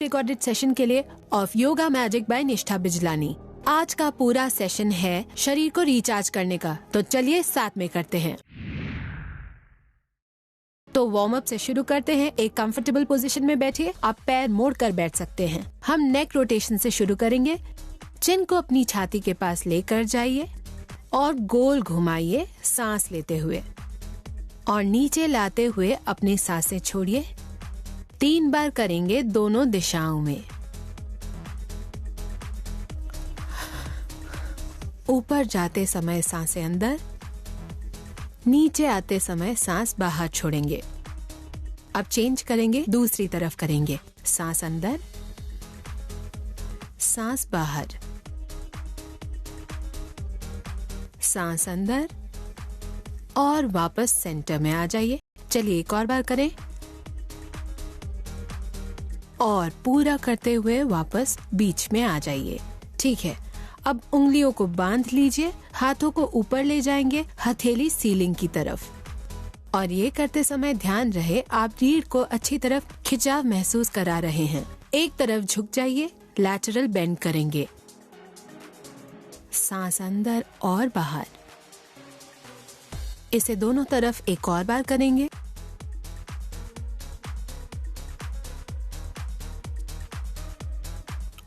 Recorded session के लिए of yoga magic bye निष्ठा बिजलानी। आज का पूरा सेशन है शरीर को रिचार्ज करने का, तो चलिए साथ में करते हैं। तो वार्म अप से शुरू करते हैं। एक कंफर्टेबल पोजीशन में बैठिए। आप पैर मोड़ कर बैठ सकते हैं। हम नेक रोटेशन से शुरू करेंगे। चिन को अपनी छाती के पास लेकर जाइए और गोल घुमाइए सांस लेते हुए, और नीचे लाते हुए अपनी सांसें छोड़िए। 3 बार करेंगे दोनों दिशाओं में। ऊपर जाते समय सांसें अंदर, नीचे आते समय सांस बाहर छोड़ेंगे। अब चेंज करेंगे, दूसरी तरफ करेंगे। सांस अंदर, सांस बाहर, सांस अंदर और वापस सेंटर में आ जाइए। चलिए एक और बार करें और पूरा करते हुए वापस बीच में आ जाइए। ठीक है, अब उंगलियों को बांध लीजिए, हाथों को ऊपर ले जाएंगे, हथेली सीलिंग की तरफ। और ये करते समय ध्यान रहे आप रीढ़ को अच्छी तरफ खिंचाव महसूस करा रहे हैं। एक तरफ झुक जाइए, लैटरल बेंड करेंगे। सांस अंदर और बाहर। इसे दोनों तरफ एक और बार करेंगे।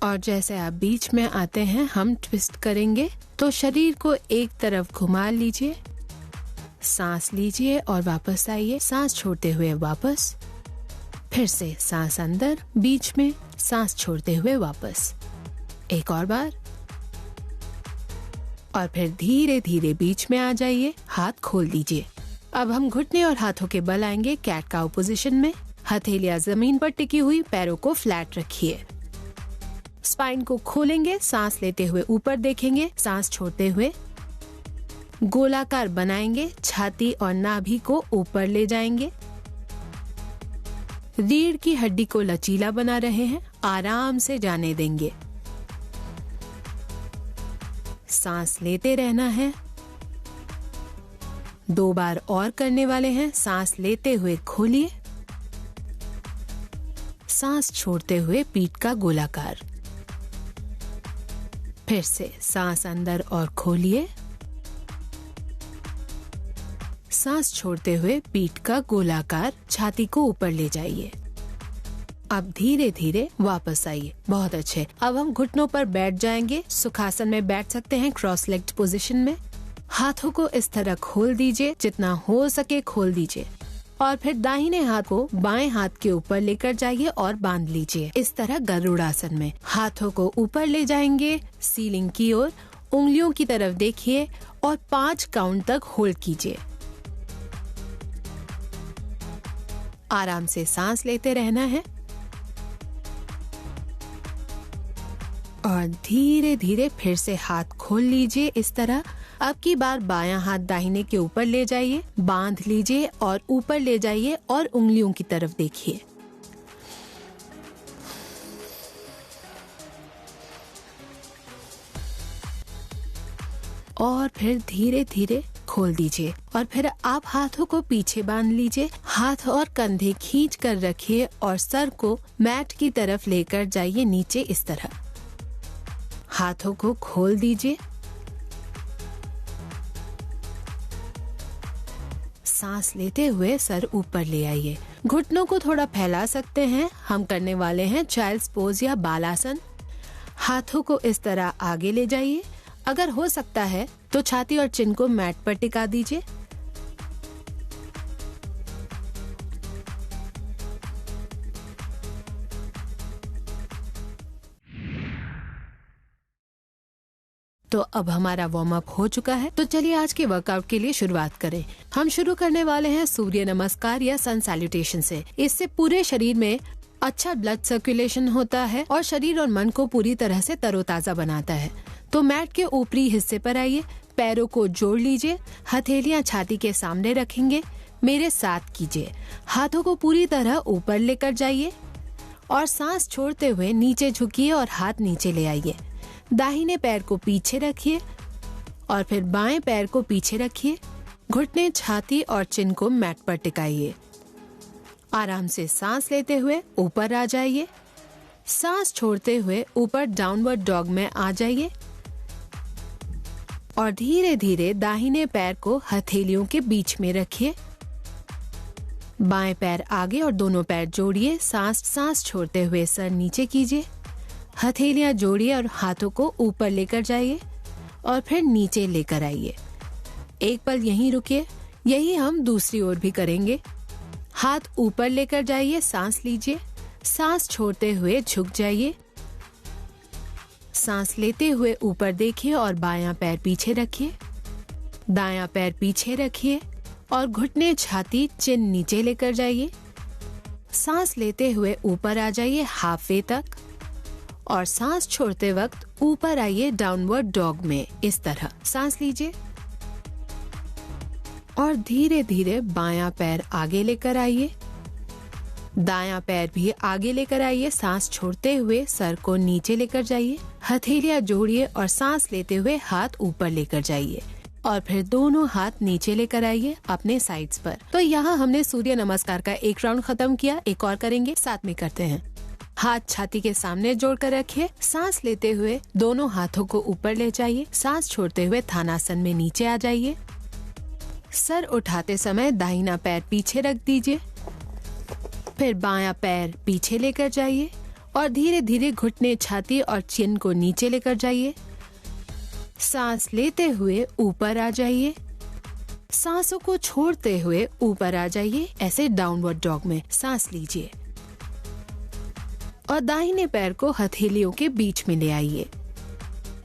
और जैसे आप बीच में आते हैं हम ट्विस्ट करेंगे, तो शरीर को एक तरफ घुमा लीजिए, सांस लीजिए और वापस आइए। सांस छोड़ते हुए वापस, फिर से सांस अंदर, बीच में सांस छोड़ते हुए वापस। एक और बार, और फिर धीरे धीरे बीच में आ जाइए, हाथ खोल दीजिए। अब हम घुटने और हाथों के बल आएंगे कैट काउ पोजीशन में। हथेलियां जमीन पर टिकी हुई, पैरों को फ्लैट रखिए। स्पाइन को खोलेंगे, सांस लेते हुए ऊपर देखेंगे, सांस छोड़ते हुए गोलाकार बनाएंगे। छाती और नाभि को ऊपर ले जाएंगे। रीढ़ की हड्डी को लचीला बना रहे हैं, आराम से जाने देंगे। सांस लेते रहना है। 2 बार और करने वाले हैं। सांस लेते हुए खोलिए, सांस छोड़ते हुए पीठ का गोलाकार। फिर से सांस अंदर और खोलिए, सांस छोड़ते हुए पीठ का गोलाकार, छाती को ऊपर ले जाइए। अब धीरे धीरे वापस आइए। बहुत अच्छे। अब हम घुटनों पर बैठ जाएंगे। सुखासन में बैठ सकते हैं, क्रॉस लेग्ड पोजीशन में। हाथों को इस तरह खोल दीजिए, जितना हो सके खोल दीजिए। और फिर दाहिने हाथ को बाएं हाथ के ऊपर लेकर जाइए और बांध लीजिए। इस तरह गरुड़ासन में हाथों को ऊपर ले जाएंगे सीलिंग की ओर। उंगलियों की तरफ देखिए और 5 काउंट तक होल्ड कीजिए। आराम से सांस लेते रहना है और धीरे धीरे फिर से हाथ खोल लीजिए इस तरह। अब की बार बायां हाथ दाहिने के ऊपर ले जाइए, बांध लीजिए और ऊपर ले जाइए और उंगलियों की तरफ देखिए। और फिर धीरे धीरे खोल दीजिए और फिर आप हाथों को पीछे बांध लीजिए। हाथ और कंधे खींच कर रखिए और सर को मैट की तरफ लेकर जाइए नीचे इस तरह। हाथों को खोल दीजिए, सांस लेते हुए सर ऊपर ले आइए। घुटनों को थोड़ा फैला सकते हैं। हम करने वाले हैं चाइल्ड्स पोज या बालासन। हाथों को इस तरह आगे ले जाइए। अगर हो सकता है तो छाती और चिन को मैट पर टिका दीजिए। तो अब हमारा वार्म अप हो चुका है, तो चलिए आज के वर्कआउट के लिए शुरुआत करें। हम शुरू करने वाले हैं सूर्य नमस्कार या सन सैल्यूटेशन से। इससे पूरे शरीर में अच्छा ब्लड सर्कुलेशन होता है और शरीर और मन को पूरी तरह से तरोताजा बनाता है। तो मैट के ऊपरी हिस्से पर आइए, पैरों को जोड़ लीजिए, हथेलियां छाती के सामने रखेंगे। मेरे साथ कीजिए। हाथों को पूरी तरह ऊपर लेकर जाइए और सांस छोड़ते हुए नीचे झुकिए और हाथ नीचे ले आइए। दाहिने पैर को पीछे रखिए और फिर बाएं पैर को पीछे रखिए। घुटने, छाती और चिन को मैट पर टिकाइए। आराम से सांस लेते हुए ऊपर आ जाइए सांस छोड़ते हुए ऊपर डाउनवर्ड डॉग में आ जाइए और धीरे धीरे दाहिने पैर को हथेलियों के बीच में रखिए। बाएं पैर आगे और दोनों पैर जोड़िए। सांस छोड़ते हुए सर नीचे कीजिए, हथेलियां जोड़िए और हाथों को ऊपर लेकर जाइए और फिर नीचे लेकर आइए। एक पल यहीं रुकिए, यही हम दूसरी ओर भी करेंगे। हाथ ऊपर लेकर जाइए, सांस लीजिए, सांस छोड़ते हुए झुक जाइए। सांस लेते हुए ऊपर देखिए और बायां पैर पीछे रखिए, दायां पैर पीछे रखिए और घुटने, छाती, चिन नीचे लेकर जाइए। सांस लेते हुए ऊपर आ जाइए हाफ वे तक और सांस छोड़ते वक्त ऊपर आइए डाउनवर्ड डॉग में। इस तरह सांस लीजिए और धीरे धीरे बायां पैर आगे लेकर आइए, दायां पैर भी आगे लेकर आइए। सांस छोड़ते हुए सर को नीचे लेकर जाइए, हथेलियां जोड़िए और सांस लेते हुए हाथ ऊपर लेकर जाइए और फिर दोनों हाथ नीचे लेकर आइए अपने साइड्स पर। तो यहाँ हमने सूर्य नमस्कार का एक राउंड खत्म किया, एक और करेंगे, साथ में करते हैं। हाथ छाती के सामने जोड़कर रखिए, सांस लेते हुए दोनों हाथों को ऊपर ले जाइए, सांस छोड़ते हुए थानासन में नीचे आ जाइए। सर उठाते समय दाहिना पैर पीछे रख दीजिए, फिर बायां पैर पीछे लेकर जाइए और धीरे धीरे घुटने, छाती और चिन को नीचे लेकर जाइए। सांस लेते हुए ऊपर आ जाइए, सांसों को छोड़ते हुए ऊपर आ जाइए। ऐसे डाउनवर्ड डॉग में सांस लीजिए और दाहिने पैर को हथेलियों के बीच में ले आइए।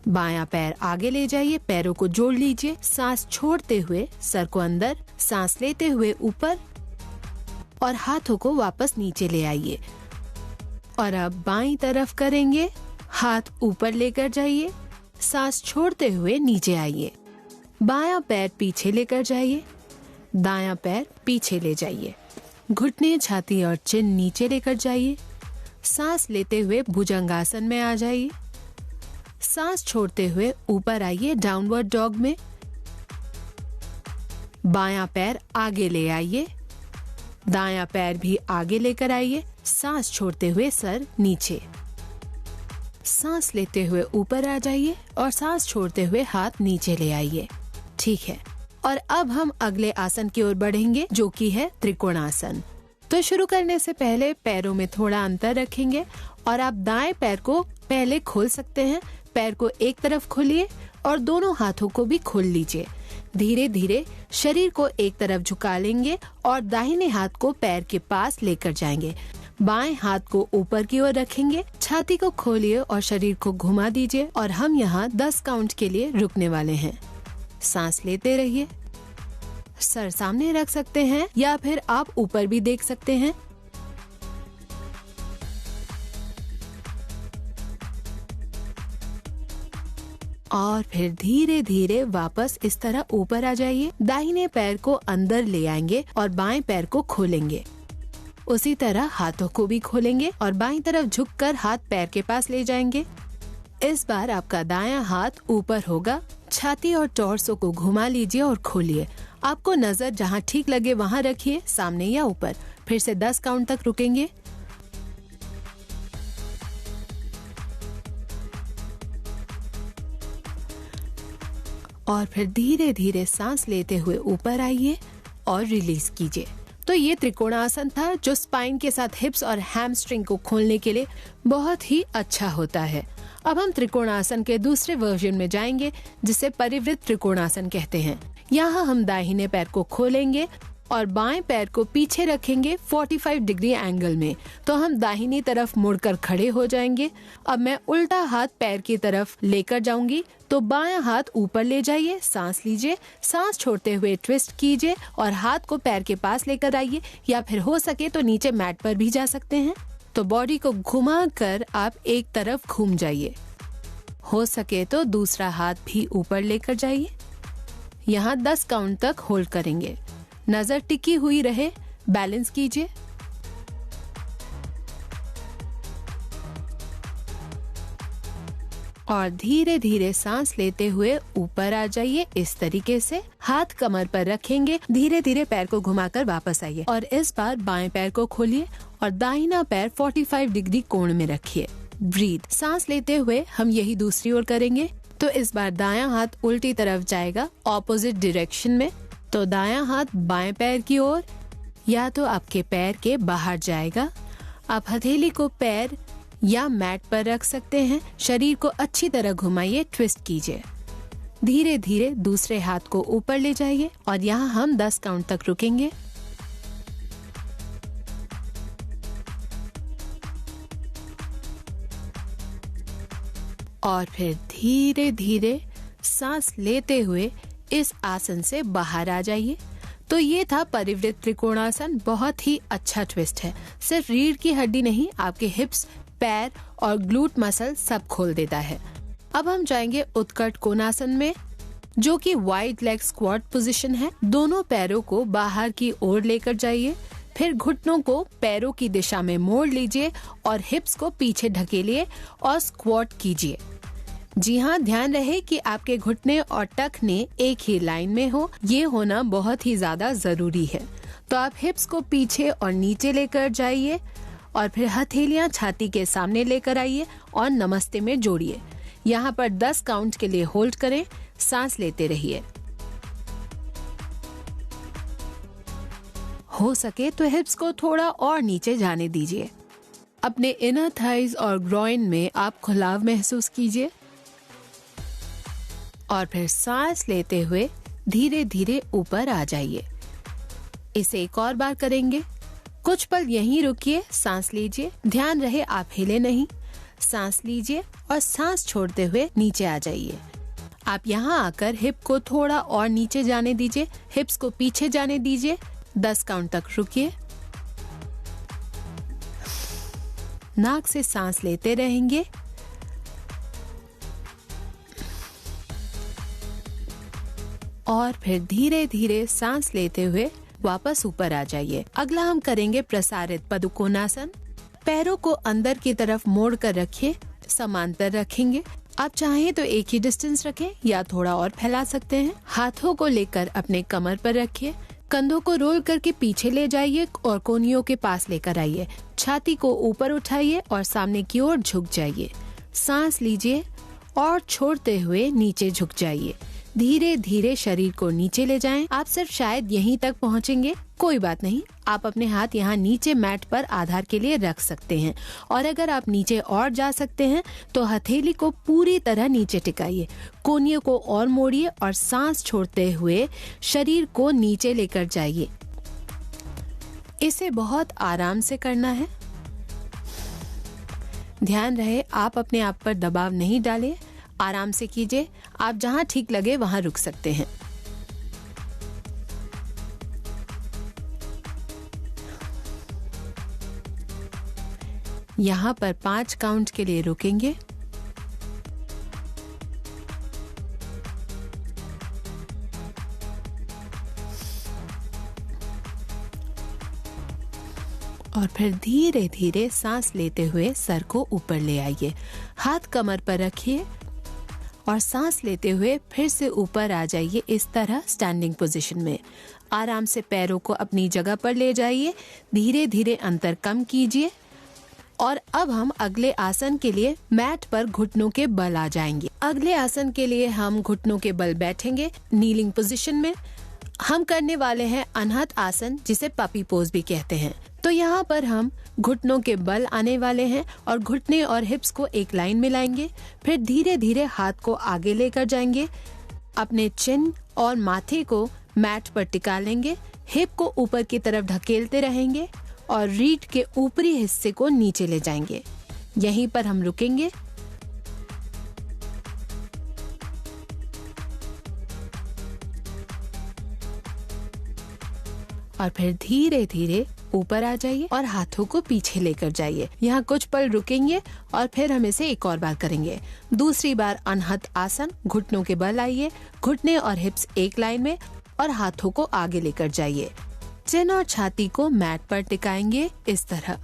बायां पैर आगे ले जाइए, पैरों को जोड़ लीजिए। सांस छोड़ते हुए सर को अंदर, सांस लेते हुए ऊपर और हाथों को वापस नीचे ले आइए। और अब बाईं तरफ करेंगे, हाथ ऊपर लेकर जाइए, सांस छोड़ते हुए नीचे आइए। बायां पैर पीछे लेकर जाइए, दायां पैर पीछे ले जाइए। घुटने, छाती और चिन नीचे लेकर जाइए। सांस लेते हुए भुजंगासन में आ जाइए। सांस छोड़ते हुए ऊपर आइए डाउनवर्ड डॉग में। बायां पैर आगे ले आइए, दायां पैर भी आगे लेकर आइए। सांस छोड़ते हुए सर नीचे, सांस लेते हुए ऊपर आ जाइए और सांस छोड़ते हुए हाथ नीचे ले आइए। ठीक है, और अब हम अगले आसन की ओर बढ़ेंगे जो कि है त्रिकोणासन। तो शुरू करने से पहले पैरों में थोड़ा अंतर रखेंगे और आप दाएं पैर को पहले खोल सकते हैं। पैर को एक तरफ खोलिए और दोनों हाथों को भी खोल लीजिए। धीरे धीरे शरीर को एक तरफ झुका लेंगे और दाहिने हाथ को पैर के पास लेकर जाएंगे। बाएं हाथ को ऊपर की ओर रखेंगे, छाती को खोलिए और शरीर को घुमा दीजिए और हम यहाँ 10 काउंट के लिए रुकने वाले हैं। सांस लेते रहिए। सर सामने रख सकते हैं या फिर आप ऊपर भी देख सकते हैं। और फिर धीरे धीरे वापस इस तरह ऊपर आ जाइए। दाहिने पैर को अंदर ले आएंगे और बाएं पैर को खोलेंगे। उसी तरह हाथों को भी खोलेंगे और बाईं तरफ झुककर हाथ पैर के पास ले जाएंगे। इस बार आपका दायां हाथ ऊपर होगा। छाती और टॉर्सो को घुमा लीजिए और खोलिए। आपको नजर जहां ठीक लगे वहां रखिए, सामने या ऊपर। फिर से 10 काउंट तक रुकेंगे। और फिर धीरे धीरे सांस लेते हुए ऊपर आइए और रिलीज कीजिए। तो ये त्रिकोणासन था जो स्पाइन के साथ हिप्स और हैमस्ट्रिंग को खोलने के लिए बहुत ही अच्छा होता है। अब हम त्रिकोणासन के दूसरे वर्जन में जाएंगे जिसे परिवृत्त त्रिकोणासन कहते हैं। यहाँ हम दाहिने पैर को खोलेंगे और बाएं पैर को पीछे रखेंगे 45 डिग्री एंगल में। तो हम दाहिनी तरफ मुड़कर खड़े हो जाएंगे। अब मैं उल्टा हाथ पैर की तरफ लेकर जाऊंगी, तो बायां हाथ ऊपर ले जाइए, सांस लीजिए, सांस छोड़ते हुए ट्विस्ट कीजिए और हाथ को पैर के पास लेकर आइए, या फिर हो सके तो नीचे मैट पर भी जा सकते हैं। तो बॉडी को घुमा कर आप एक तरफ घूम जाइए। हो सके तो दूसरा हाथ भी ऊपर लेकर जाइए। यहाँ 10 काउंट तक होल्ड करेंगे। नजर टिकी हुई रहे, बैलेंस कीजिए। और धीरे धीरे सांस लेते हुए ऊपर आ जाइए। इस तरीके से हाथ कमर पर रखेंगे, धीरे धीरे पैर को घुमाकर वापस आइए और इस बार बाएं पैर को खोलिए और दाहिना पैर 45 डिग्री कोण में रखिए। ब्रीथ। सांस लेते हुए हम यही दूसरी ओर करेंगे। तो इस बार दायां हाथ उल्टी तरफ जाएगा, ऑपोजिट डायरेक्शन में। तो दायां हाथ बाएं पैर की ओर या तो आपके पैर के बाहर जाएगा। आप हथेली को पैर या मैट पर रख सकते हैं। शरीर को अच्छी तरह घुमाइए, ट्विस्ट कीजिए। धीरे धीरे दूसरे हाथ को ऊपर ले जाइए और यहाँ हम 10 काउंट तक रुकेंगे। और फिर धीरे धीरे सांस लेते हुए इस आसन से बाहर आ जाइए। तो ये था परिवृत्त त्रिकोणासन। बहुत ही अच्छा ट्विस्ट है। सिर्फ रीढ़ की हड्डी नहीं, आपके हिप्स, पैर और ग्लूट मसल सब खोल देता है। अब हम जाएंगे उत्कट कोणासन में, जो कि वाइड लेग स्क्वाट पोजीशन है। दोनों पैरों को बाहर की ओर लेकर जाइए, फिर घुटनों को पैरों की दिशा में मोड़ लीजिए और हिप्स को पीछे ढकेलिए और स्क्वाट कीजिए। जी हाँ, ध्यान रहे कि आपके घुटने और टखने एक ही लाइन में हो। ये होना बहुत ही ज्यादा जरूरी है। तो आप हिप्स को पीछे और नीचे लेकर जाइए और फिर हथेलियां छाती के सामने लेकर आइए और नमस्ते में जोड़िए। यहाँ पर 10 काउंट के लिए होल्ड करें, सांस लेते रहिए। हो सके तो हिप्स को थोड़ा और नीचे जाने दीजिए। अपने इनर थाइज और ग्रॉइन में आप खुलाव महसूस कीजिए और फिर सांस लेते हुए धीरे धीरे ऊपर आ जाइए। इसे एक और बार करेंगे। कुछ पल यहीं रुकिए, सांस लीजिए। ध्यान रहे आप हिले नहीं। सांस लीजिए और सांस छोड़ते हुए नीचे आ जाइए। आप यहाँ आकर हिप को थोड़ा और नीचे जाने दीजिए, हिप्स को पीछे जाने दीजिए। 10 काउंट तक रुकिए। नाक से सांस लेते रहेंगे और फिर धीरे धीरे सांस लेते हुए वापस ऊपर आ जाइए। अगला हम करेंगे प्रसारित पदकोणासन। पैरों को अंदर की तरफ मोड़ कर रखिए, समांतर रखेंगे। आप चाहें तो एक ही डिस्टेंस रखें या थोड़ा और फैला सकते हैं। हाथों को लेकर अपने कमर पर रखिए, कंधों को रोल करके पीछे ले जाइए और कोहनियों के पास लेकर आइए। छाती को ऊपर उठाइए और सामने की ओर झुक जाइए। सांस लीजिए और छोड़ते हुए नीचे झुक जाइए। धीरे धीरे शरीर को नीचे ले जाएं। आप सिर्फ शायद यहीं तक पहुंचेंगे, कोई बात नहीं। आप अपने हाथ यहाँ नीचे मैट पर आधार के लिए रख सकते हैं और अगर आप नीचे और जा सकते हैं तो हथेली को पूरी तरह नीचे टिकाइए, कोहनियों को और मोड़िए और सांस छोड़ते हुए शरीर को नीचे लेकर जाइए। इसे बहुत आराम से करना है। ध्यान रहे आप अपने आप पर दबाव नहीं डालें, आराम से कीजिए। आप जहां ठीक लगे वहां रुक सकते हैं। यहाँ पर 5 काउंट के लिए रुकेंगे और फिर धीरे धीरे सांस लेते हुए सर को ऊपर ले आइए। हाथ कमर पर रखिए और सांस लेते हुए फिर से ऊपर आ जाइए। इस तरह स्टैंडिंग पोजीशन में आराम से पैरों को अपनी जगह पर ले जाइए। धीरे धीरे अंतर कम कीजिए और अब हम अगले आसन के लिए मैट पर घुटनों के बल आ जाएंगे। अगले आसन के लिए हम घुटनों के बल बैठेंगे नीलिंग पोजीशन में। हम करने वाले हैं अनहत आसन, जिसे पपी पोज भी कहते हैं। तो यहाँ पर हम घुटनों के बल आने वाले हैं और घुटने और हिप्स को एक लाइन में लाएंगे। फिर धीरे धीरे हाथ को आगे लेकर जाएंगे, अपने चिन और माथे को मैट पर टिका लेंगे। हिप को ऊपर की तरफ धकेलते रहेंगे और रीढ़ के ऊपरी हिस्से को नीचे ले जाएंगे। यहीं पर हम रुकेंगे। और फिर धीरे धीरे ऊपर आ जाइए और हाथों को पीछे लेकर जाइए। यहाँ कुछ पल रुकेंगे और फिर हम इसे एक और बार करेंगे। दूसरी बार अनहत आसन। घुटनों के बल आइए, घुटने और हिप्स एक लाइन में और हाथों को आगे लेकर जाइए। चिन और छाती को मैट पर टिकाएंगे इस तरह।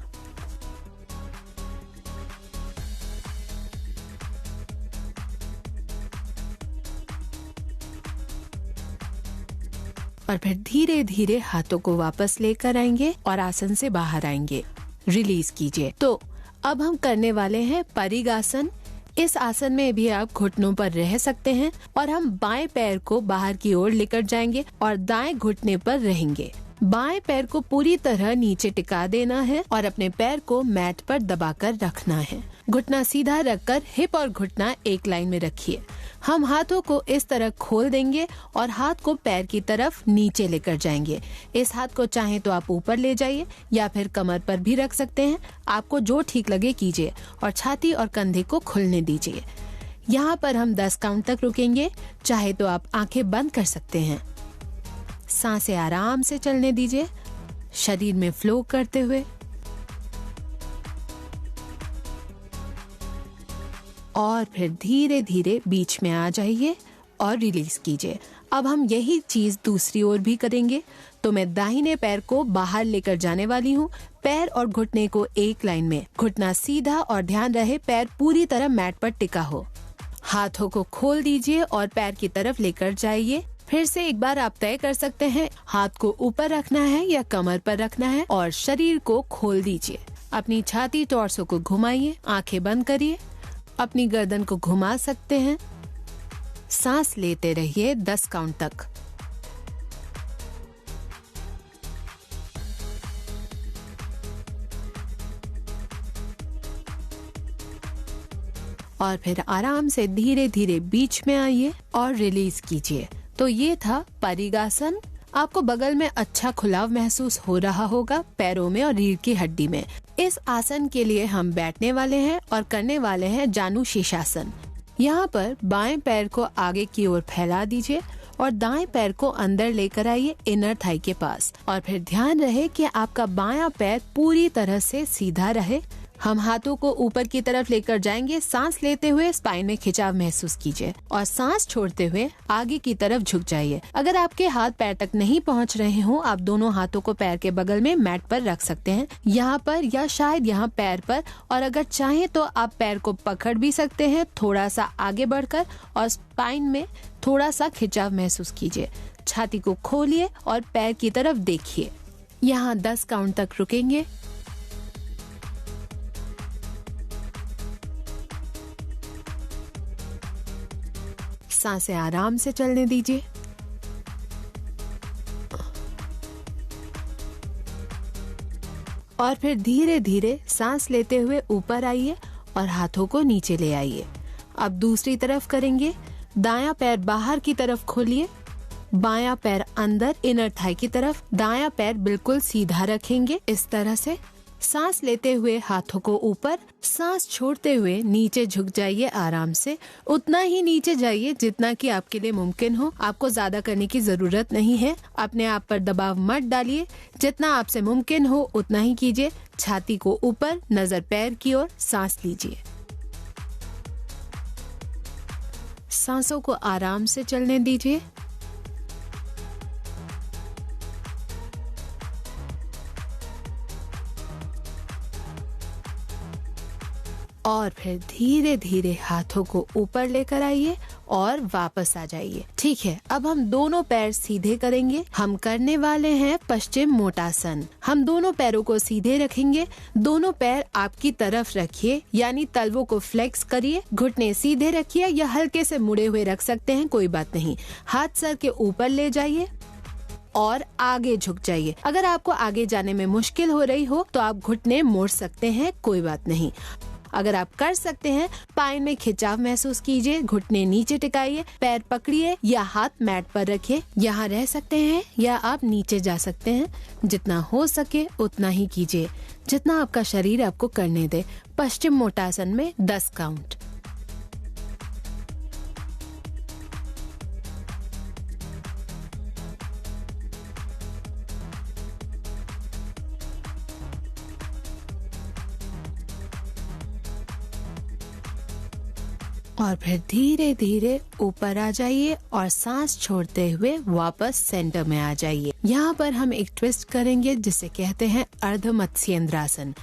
और फिर धीरे धीरे हाथों को वापस लेकर आएंगे और आसन से बाहर आएंगे। रिलीज कीजिए। तो अब हम करने वाले हैं परिगासन। इस आसन में भी आप घुटनों पर रह सकते हैं और हम बाएं पैर को बाहर की ओर लेकर जाएंगे और दाएं घुटने पर रहेंगे। बाएं पैर को पूरी तरह नीचे टिका देना है और अपने पैर को मैट पर दबाकर रखना है। घुटना सीधा रखकर हिप और घुटना एक लाइन में रखिए। हम हाथों को इस तरह खोल देंगे और हाथ को पैर की तरफ नीचे लेकर जाएंगे। इस हाथ को चाहे तो आप ऊपर ले जाइए या फिर कमर पर भी रख सकते हैं। आपको जो ठीक लगे कीजिए और छाती और कंधे को खुलने दीजिए। यहाँ पर हम 10 काउंट तक रुकेंगे। चाहे तो आप आंखें बंद कर सकते हैं। सांसें आराम से चलने दीजिए, शरीर में फ्लो करते हुए। और फिर धीरे धीरे बीच में आ जाइए और रिलीज कीजिए। अब हम यही चीज दूसरी ओर भी करेंगे। तो मैं दाहिने पैर को बाहर लेकर जाने वाली हूँ। पैर और घुटने को एक लाइन में, घुटना सीधा और ध्यान रहे पैर पूरी तरह मैट पर टिका हो। हाथों को खोल दीजिए और पैर की तरफ लेकर जाइए। फिर से एक बार आप तय कर सकते हैं हाथ को ऊपर रखना है या कमर पर रखना है और शरीर को खोल दीजिए। अपनी छाती टॉर्सो को घुमाइए, आंखें बंद करिए, अपनी गर्दन को घुमा सकते हैं। सांस लेते रहिए 10 काउंट तक। और फिर आराम से धीरे धीरे बीच में आइए और रिलीज कीजिए। तो ये था परिगासन। आपको बगल में अच्छा खुलाव महसूस हो रहा होगा, पैरों में और रीढ़ की हड्डी में। इस आसन के लिए हम बैठने वाले हैं और करने वाले हैं जानु शीर्षासन। यहाँ पर बाएं पैर को आगे की ओर फैला दीजिए और दाएं पैर को अंदर लेकर आइए इनर थाई के पास। और फिर ध्यान रहे कि आपका बायां पैर पूरी तरह से सीधा रहे। हम हाथों को ऊपर की तरफ लेकर जाएंगे। सांस लेते हुए स्पाइन में खिंचाव महसूस कीजिए और सांस छोड़ते हुए आगे की तरफ झुक जाइए। अगर आपके हाथ पैर तक नहीं पहुंच रहे हो, आप दोनों हाथों को पैर के बगल में मैट पर रख सकते हैं, यहाँ पर या शायद यहाँ पैर पर। और अगर चाहे तो आप पैर को पकड़ भी सकते हैं थोड़ा सा आगे बढ़कर और स्पाइन में थोड़ा सा खिंचाव महसूस कीजिए। छाती को खोलिए और पैर की तरफ देखिए। यहाँ 10 काउंट तक रुकेंगे। सांसें आराम से चलने दीजिए। और फिर धीरे धीरे सांस लेते हुए ऊपर आइए और हाथों को नीचे ले आइए। अब दूसरी तरफ करेंगे। दायां पैर बाहर की तरफ खोलिए, बायां पैर अंदर इनर थाई की तरफ, दायां पैर बिल्कुल सीधा रखेंगे इस तरह से। सांस लेते हुए हाथों को ऊपर, सांस छोड़ते हुए नीचे झुक जाइए आराम से। उतना ही नीचे जाइए जितना कि आपके लिए मुमकिन हो। आपको ज्यादा करने की जरूरत नहीं है। अपने आप पर दबाव मत डालिए। जितना आपसे मुमकिन हो उतना ही कीजिए। छाती को ऊपर, नजर पैर की ओर, सांस लीजिए। सांसों को आराम से चलने दीजिए। और फिर धीरे धीरे हाथों को ऊपर लेकर आइए और वापस आ जाइए। ठीक है, अब हम दोनों पैर सीधे करेंगे। हम करने वाले हैं पश्चिम मोटासन। हम दोनों पैरों को सीधे रखेंगे। दोनों पैर आपकी तरफ रखिए, यानी तलवों को फ्लेक्स करिए। घुटने सीधे रखिए या हल्के से मुड़े हुए रख सकते हैं, कोई बात नहीं। हाथ सर के ऊपर ले जाइए और आगे झुक जाइए। अगर आपको आगे जाने में मुश्किल हो रही हो तो आप घुटने मोड़ सकते हैं, कोई बात नहीं। अगर आप कर सकते हैं, स्पाइन में खिंचाव महसूस कीजिए। घुटने नीचे टिकाइए, पैर पकड़िए या हाथ मैट पर रखिए। यहाँ रह सकते हैं या आप नीचे जा सकते हैं। जितना हो सके उतना ही कीजिए, जितना आपका शरीर आपको करने दे। पश्चिम मोटासन में 10 काउंट। और फिर धीरे धीरे ऊपर आ जाइए और सांस छोड़ते हुए वापस सेंटर में आ जाइए। यहाँ पर हम एक ट्विस्ट करेंगे जिसे कहते हैं अर्ध मत्स्येंद्रासन।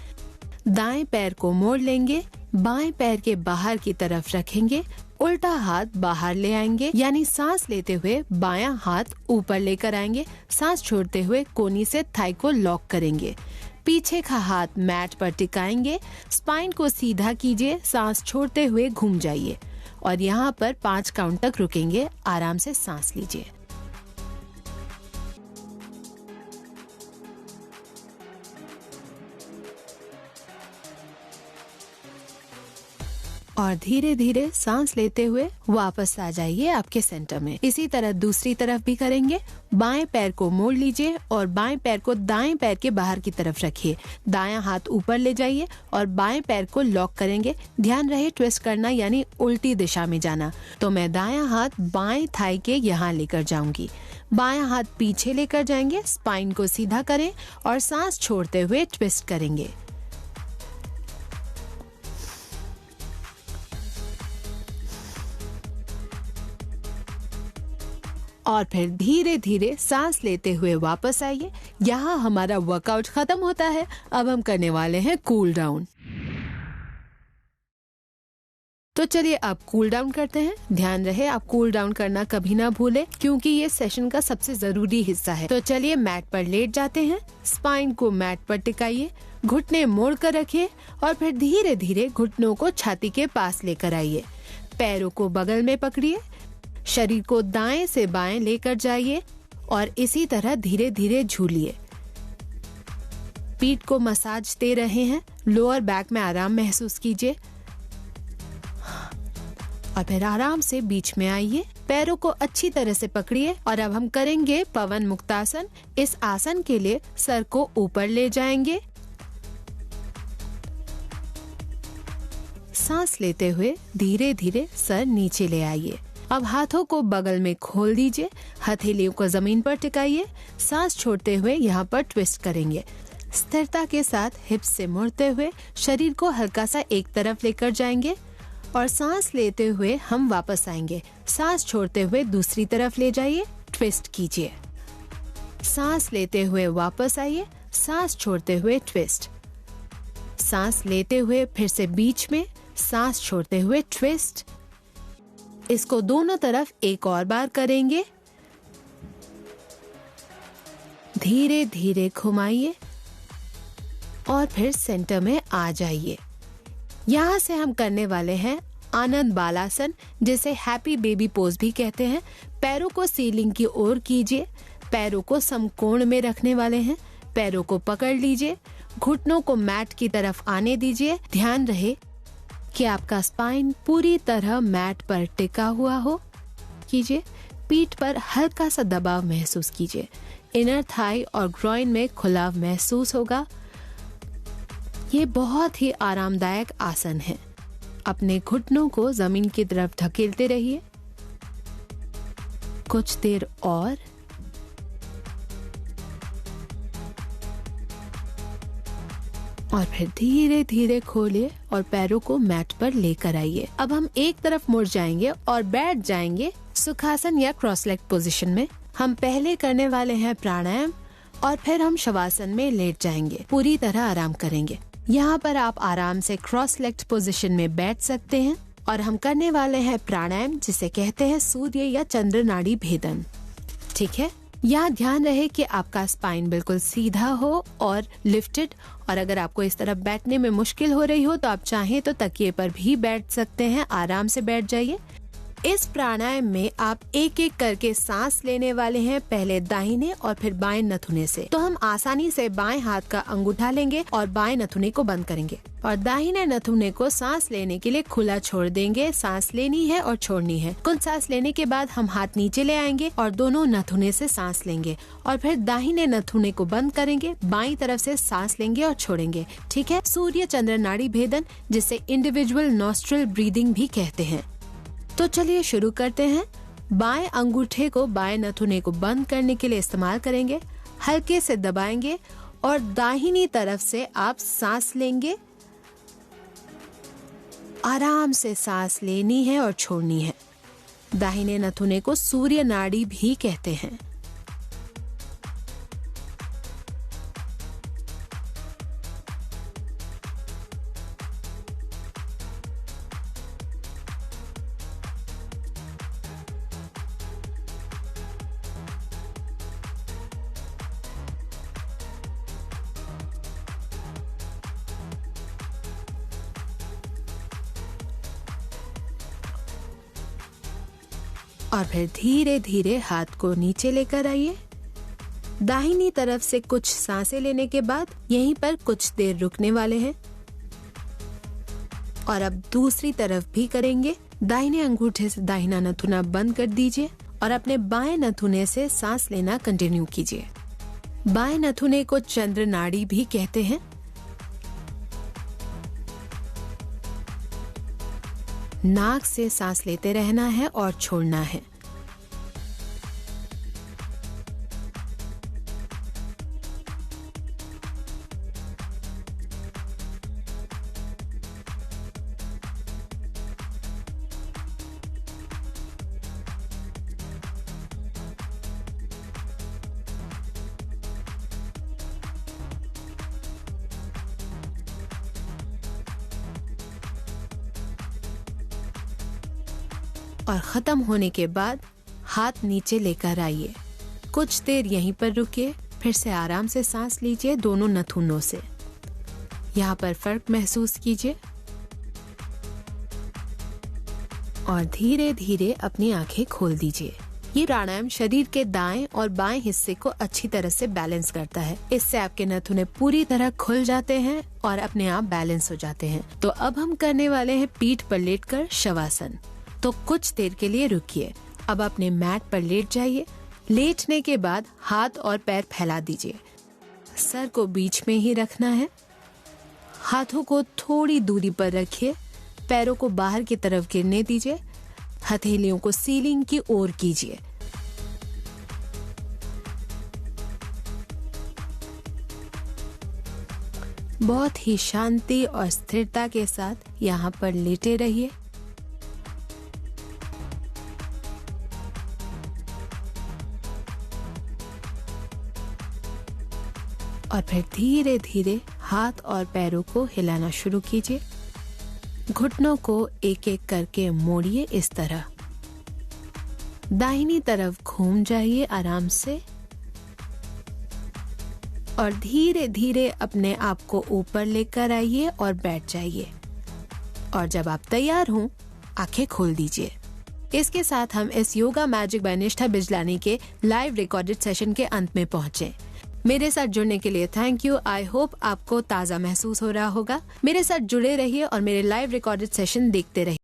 दाएं पैर को मोड़ लेंगे, बाएं पैर के बाहर की तरफ रखेंगे, उल्टा हाथ बाहर ले आएंगे, यानी सांस लेते हुए बायां हाथ ऊपर लेकर आएंगे। सांस छोड़ते हुए कोहनी से थाई को लॉक करेंगे। पीछे का हाथ मैट पर टिकाएंगे। स्पाइन को सीधा कीजिए, सांस छोड़ते हुए घूम जाइए और यहाँ पर 5 काउंट तक रुकेंगे। आराम से सांस लीजिए। और धीरे धीरे सांस लेते हुए वापस आ जाइए आपके सेंटर में। इसी तरह दूसरी तरफ भी करेंगे। बाएं पैर को मोड़ लीजिए और बाएं पैर को दाएं पैर के बाहर की तरफ रखिए। दायां हाथ ऊपर ले जाइए और बाएं पैर को लॉक करेंगे। ध्यान रहे ट्विस्ट करना यानी उल्टी दिशा में जाना। तो मैं दायां हाथ बाएं थाई के यहाँ लेकर जाऊंगी। बायां हाथ पीछे लेकर जाएंगे। स्पाइन को सीधा करें और सांस छोड़ते हुए ट्विस्ट करेंगे। और फिर धीरे धीरे सांस लेते हुए वापस आइए। यहाँ हमारा वर्कआउट खत्म होता है। अब हम करने वाले हैं कूल डाउन। तो चलिए अब कूल डाउन करते हैं। ध्यान रहे आप कूल डाउन करना कभी ना भूले, क्योंकि ये सेशन का सबसे जरूरी हिस्सा है। तो चलिए मैट पर लेट जाते हैं। स्पाइन को मैट पर टिकाइए, घुटने मोड़ कर रखिए और फिर धीरे धीरे घुटनों को छाती के पास लेकर आइए। पैरों को बगल में पकड़िए, शरीर को दाएं से बाएं लेकर जाइए और इसी तरह धीरे धीरे झूलिए। पीठ को मसाज दे रहे हैं। लोअर बैक में आराम महसूस कीजिए और फिर आराम से बीच में आइए। पैरों को अच्छी तरह से पकड़िए और अब हम करेंगे पवन मुक्तासन। इस आसन के लिए सर को ऊपर ले जाएंगे। सांस लेते हुए धीरे धीरे सर नीचे ले आइए। अब हाथों को बगल में खोल दीजिए। हथेलियों को जमीन पर टिकाइए। सांस छोड़ते हुए यहाँ पर ट्विस्ट करेंगे। स्थिरता के साथ हिप्स से मुड़ते हुए शरीर को हल्का सा एक तरफ लेकर जाएंगे और सांस लेते हुए हम वापस आएंगे। सांस छोड़ते हुए दूसरी तरफ ले जाइए, ट्विस्ट कीजिए। सांस लेते हुए वापस आइए, सांस छोड़ते हुए ट्विस्ट। सांस लेते हुए फिर से बीच में, सांस छोड़ते हुए ट्विस्ट। इसको दोनों तरफ एक और बार करेंगे। धीरे धीरे घुमाइए और फिर सेंटर में आ जाइए। यहाँ से हम करने वाले हैं आनंद बालासन, जिसे हैप्पी बेबी पोज भी कहते हैं। पैरों को सीलिंग की ओर कीजिए। पैरों को समकोण में रखने वाले हैं। पैरों को पकड़ लीजिए। घुटनों को मैट की तरफ आने दीजिए। ध्यान रहे कि आपका स्पाइन पूरी तरह मैट पर टिका हुआ हो। कीजिए। पीठ पर हल्का सा दबाव महसूस कीजिए। इनर थाई और ग्रॉइन में खुलाव महसूस होगा। ये बहुत ही आरामदायक आसन है। अपने घुटनों को जमीन की तरफ धकेलते रहिए। कुछ देर और फिर धीरे धीरे खोलिए और पैरों को मैट पर लेकर आइए। अब हम एक तरफ मुड़ जाएंगे और बैठ जाएंगे सुखासन या क्रॉस लेग पोजीशन में। हम पहले करने वाले हैं प्राणायाम और फिर हम शवासन में लेट जाएंगे। पूरी तरह आराम करेंगे। यहाँ पर आप आराम से क्रॉस लेग्ड पोजीशन में बैठ सकते हैं और हम करने वाले हैं प्राणायाम, जिसे कहते हैं सूर्य या चंद्र नाड़ी भेदन। ठीक है। यहाँ ध्यान रहे कि आपका स्पाइन बिल्कुल सीधा हो और लिफ्टेड। और अगर आपको इस तरफ बैठने में मुश्किल हो रही हो तो आप चाहें तो तकिए पर भी बैठ सकते हैं। आराम से बैठ जाइए। इस प्राणायाम में आप एक एक करके सांस लेने वाले हैं, पहले दाहिने और फिर बाएं नथुने से। तो हम आसानी से बाएं हाथ का अंगूठा लेंगे और बाएं नथुने को बंद करेंगे और दाहिने नथुने को सांस लेने के लिए खुला छोड़ देंगे। सांस लेनी है और छोड़नी है। कुछ सांस लेने के बाद हम हाथ नीचे ले आएंगे और दोनों नथुने से सांस लेंगे और फिर दाहिने नथुने को बंद करेंगे। बाईं तरफ से सांस लेंगे और छोड़ेंगे। ठीक है। सूर्य चंद्र नाड़ी भेदन, जिसे इंडिविजुअल नॉस्ट्रल ब्रीदिंग भी कहते हैं। तो चलिए शुरू करते हैं। बाएं अंगूठे को बाएं नथुने को बंद करने के लिए इस्तेमाल करेंगे। हल्के से दबाएंगे और दाहिनी तरफ से आप सांस लेंगे। आराम से सांस लेनी है और छोड़नी है। दाहिने नथुने को सूर्य नाड़ी भी कहते हैं। और फिर धीरे धीरे हाथ को नीचे लेकर आइए। दाहिनी तरफ से कुछ सांसें लेने के बाद यहीं पर कुछ देर रुकने वाले हैं और अब दूसरी तरफ भी करेंगे। दाहिने अंगूठे से दाहिना नथुना बंद कर दीजिए और अपने बाएं नथुने से सांस लेना कंटिन्यू कीजिए। बाएं नथुने को चंद्र नाड़ी भी कहते हैं। नाक से सांस लेते रहना है और छोड़ना है। और खत्म होने के बाद हाथ नीचे लेकर आइए। कुछ देर यहीं पर रुकिए, फिर से आराम से सांस लीजिए दोनों नथुनों से। यहाँ पर फर्क महसूस कीजिए और धीरे धीरे अपनी आंखें खोल दीजिए। ये प्राणायाम शरीर के दाएं और बाएं हिस्से को अच्छी तरह से बैलेंस करता है। इससे आपके नथुने पूरी तरह खुल जाते हैं और अपने आप बैलेंस हो जाते हैं। तो अब हम करने वाले हैं पीठ पर लेटकर शवासन। तो कुछ देर के लिए रुकिए। अब अपने मैट पर लेट जाइए। लेटने के बाद हाथ और पैर फैला दीजिए। सर को बीच में ही रखना है। हाथों को थोड़ी दूरी पर रखिए। पैरों को बाहर की तरफ गिरने दीजिए। हथेलियों को सीलिंग की ओर कीजिए। बहुत ही शांति और स्थिरता के साथ यहाँ पर लेटे रहिए। और फिर धीरे धीरे हाथ और पैरों को हिलाना शुरू कीजिए। घुटनों को एक एक करके मोड़िए इस तरह। दाहिनी तरफ घूम जाइए आराम से और धीरे धीरे अपने आप को ऊपर लेकर आइए और बैठ जाइए। और जब आप तैयार हों, आंखें खोल दीजिए। इसके साथ हम इस योगा मैजिक बाय निष्ठा बिजलानी के लाइव रिकॉर्डेड सेशन के अंत में पहुंचे। मेरे साथ जुड़ने के लिए थैंक यू। आई होप आपको ताज़ा महसूस हो रहा होगा। मेरे साथ जुड़े रहिए और मेरे लाइव रिकॉर्डेड सेशन देखते रहिए।